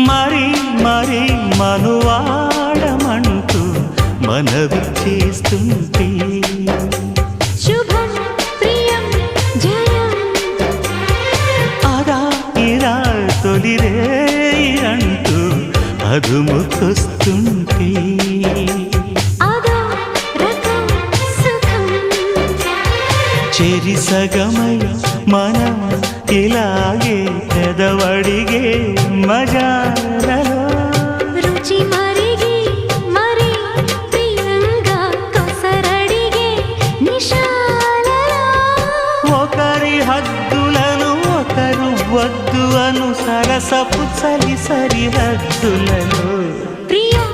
మరి మరి మనువాడమంటూ మనవి చేస్తుంటే శుభం ప్రియం జయం అదా ఇలా తొలిరే అంటూ అదుముకొస్తుంటే అదో రకం సుఖం చెరి సగమై మనం ఇలాగే పెదవడిగే మజాలలో రుచి మరిగి మరి ప్రియంగా కొసరడిగే నిశాలలో ఒకరి హద్దులను ఒకరు వద్దు అను సరసపు చలి సరిహద్దులలో ప్రియం